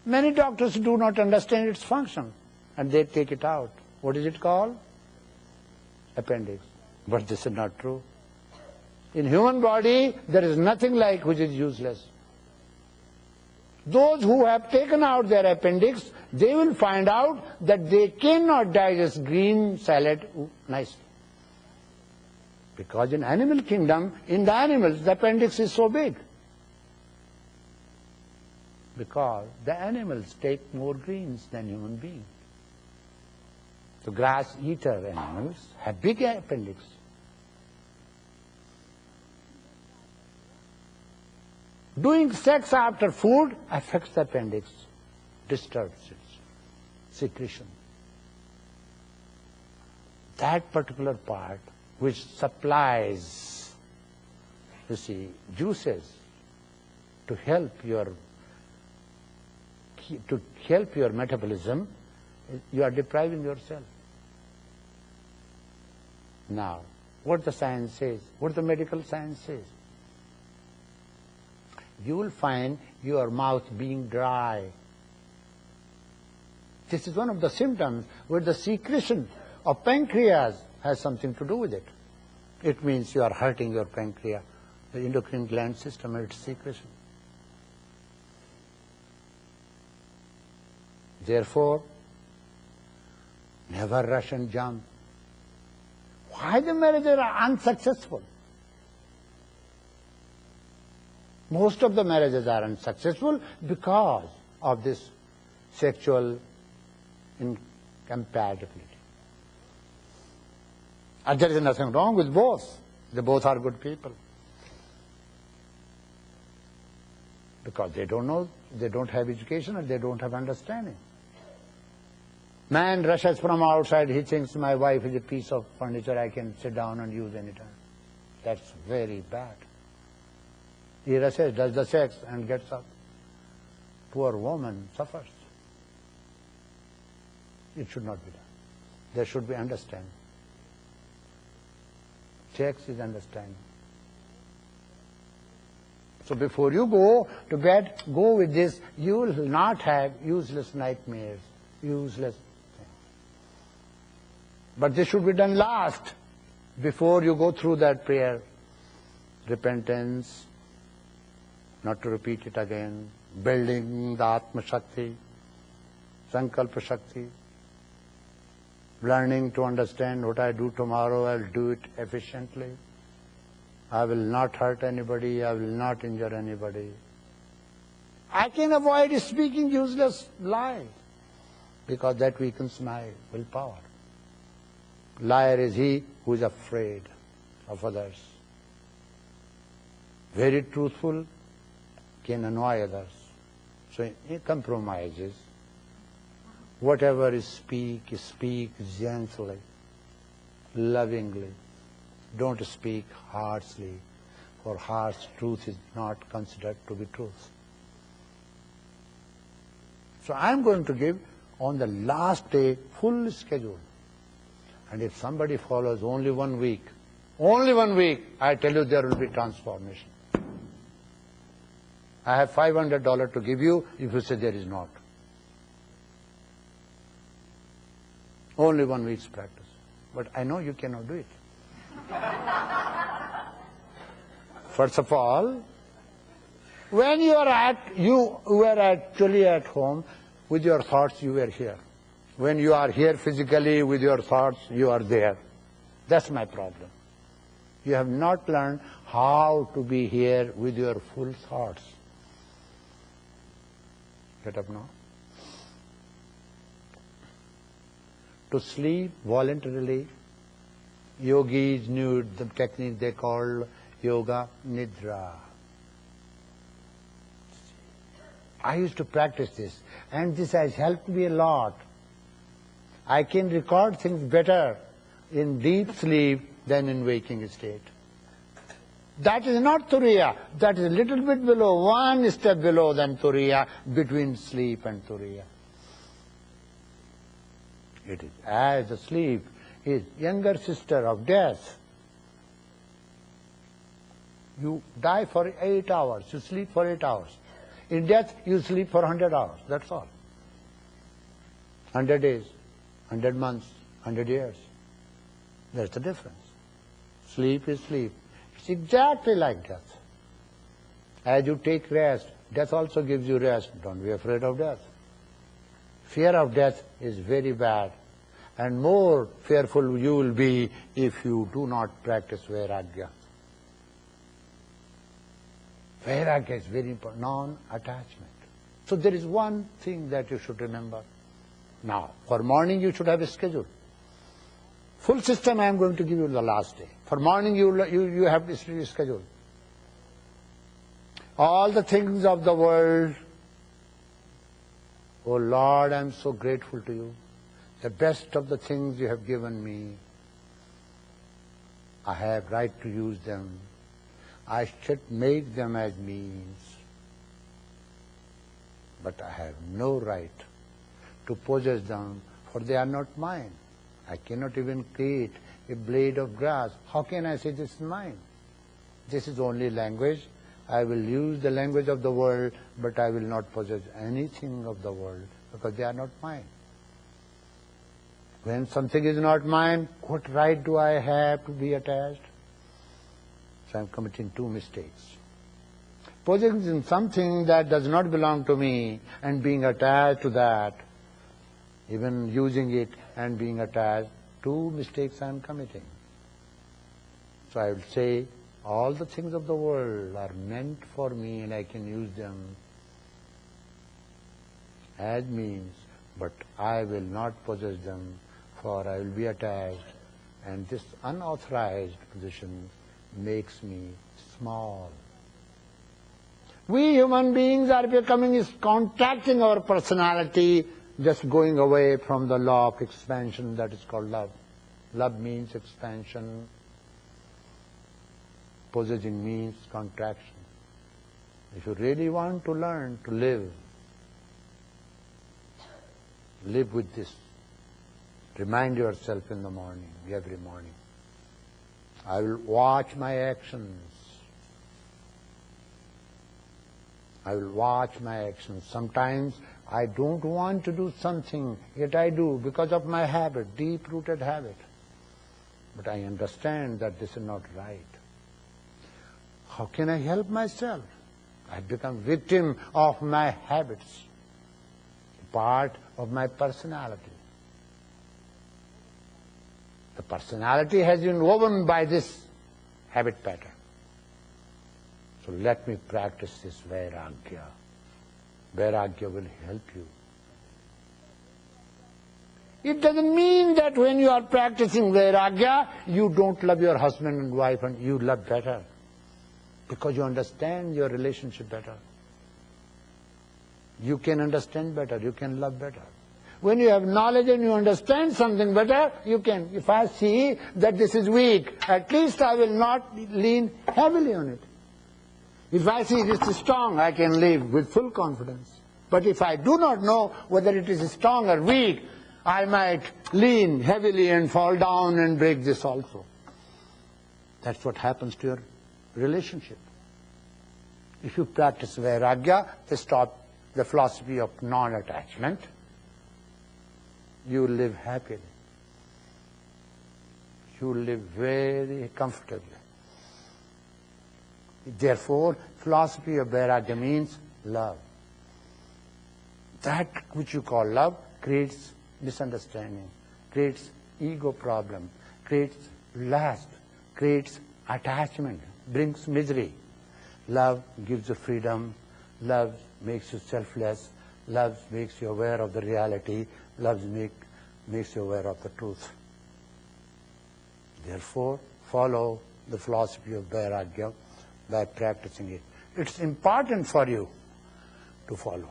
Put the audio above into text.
Many doctors do not understand its function and they take it out. What is it called? Appendix. But this is not true. In human body, there is nothing like which is useless. Those who have taken out their appendix, they will find out that they cannot digest green salad nicely. Because in animal kingdom, in the animals, the appendix is so big. Because the animals take more greens than human beings. So grass-eater animals have big appendix. Doing sex after food affects the appendix, disturbs its secretion. That particular part which supplies, you see, juices to help your metabolism, you are depriving yourself. Now, what the science says, what the medical science says, you will find your mouth being dry. This is one of the symptoms where the secretion of pancreas has something to do with it. It means you are hurting your pancreas, the endocrine gland system and its secretion. Therefore, never rush and jump. Why the marriages are unsuccessful? Most of the marriages are unsuccessful because of this sexual incompatibility. And there is nothing wrong with both. They both are good people. Because they don't know, they don't have education and they don't have understanding. Man rushes from outside, he thinks my wife is a piece of furniture I can sit down and use anytime. That's very bad. He rushes, does the sex and gets up. Poor woman suffers. It should not be done. There should be understanding. Sex is understanding. So before you go to bed, go with this. You will not have useless nightmares, useless things. But this should be done last, before you go through that prayer. Repentance, not to repeat it again, building the Atma Shakti, Sankalpa Shakti, learning to understand what I do tomorrow, I'll do it efficiently. I will not hurt anybody, I will not injure anybody. I can avoid speaking useless lies, because that weakens my willpower. Liar is he who is afraid of others. Very truthful can annoy others. So he compromises. Whatever is speak gently, lovingly. Don't speak harshly, for harsh truth is not considered to be truth. So I am going to give on the last day full schedule. And if somebody follows only 1 week, I tell you there will be transformation. I have $500 to give you if you say there is not. Only 1 week's practice. But I know you cannot do it. First of all, when you were actually at home, with your thoughts you were here. When you are here physically with your thoughts, you are there. That's my problem. You have not learned how to be here with your full thoughts. Get up now. To sleep voluntarily, yogis knew the technique they called Yoga Nidra. I used to practice this, and this has helped me a lot. I can record things better in deep sleep than in waking state. That is not Turiya. That is a little bit below, 1 step below than Turiya, between sleep and Turiya. It is as the sleep is younger sister of death. You die for 8 hours, you sleep for 8 hours. In death, you sleep for 100 hours, that's all. 100 days, 100 months, 100 years. That's the difference. Sleep is sleep. It's exactly like death. As you take rest, death also gives you rest. Don't be afraid of death. Fear of death is very bad. And more fearful you will be if you do not practice Vairagya. Vairagya is very important, non-attachment. So there is one thing that you should remember. Now, for morning you should have a schedule. Full system I am going to give you the last day. For morning you have this schedule. All the things of the world, oh Lord, I am so grateful to you. The best of the things you have given me, I have right to use them. I should make them as means. But I have no right to possess them, for they are not mine. I cannot even create a blade of grass. How can I say this is mine? This is only language. I will use the language of the world, but I will not possess anything of the world, because they are not mine. When something is not mine, what right do I have to be attached? So I am committing two mistakes. Possessing something that does not belong to me and being attached to that, even using it and being attached, two mistakes I am committing. So I will say, all the things of the world are meant for me and I can use them as means, but I will not possess them, for I will be attached, and this unauthorized position makes me small. We human beings are contracting our personality, just going away from the law of expansion that is called love. Love means expansion. Possessing means contraction. If you really want to learn to live with this. Remind yourself in the morning, every morning. I will watch my actions. I will watch my actions. Sometimes I don't want to do something, yet I do because of my habit, deep-rooted habit. But I understand that this is not right. How can I help myself? I become victim of my habits, part of my personality. The personality has been woven by this habit pattern. So let me practice this Vairagya. Vairagya will help you. It doesn't mean that when you are practicing Vairagya, you don't love your husband and wife and you love better, because you understand your relationship better. You can understand better, you can love better. When you have knowledge and you understand something better, you can. If I see that this is weak, at least I will not lean heavily on it. If I see this is strong, I can live with full confidence. But if I do not know whether it is strong or weak, I might lean heavily and fall down and break this also. That's what happens to your relationship. If you practice Vairagya, the philosophy of non-attachment, you will live happily. You will live very comfortably. Therefore, philosophy of Vairagya means love. That which you call love creates misunderstanding, creates ego problem, creates lust, creates attachment, brings misery. Love gives you freedom, love makes you selfless, love makes you aware of the reality, love makes you aware of the truth. Therefore, follow the philosophy of Vairagya by practicing it. It's important for you to follow.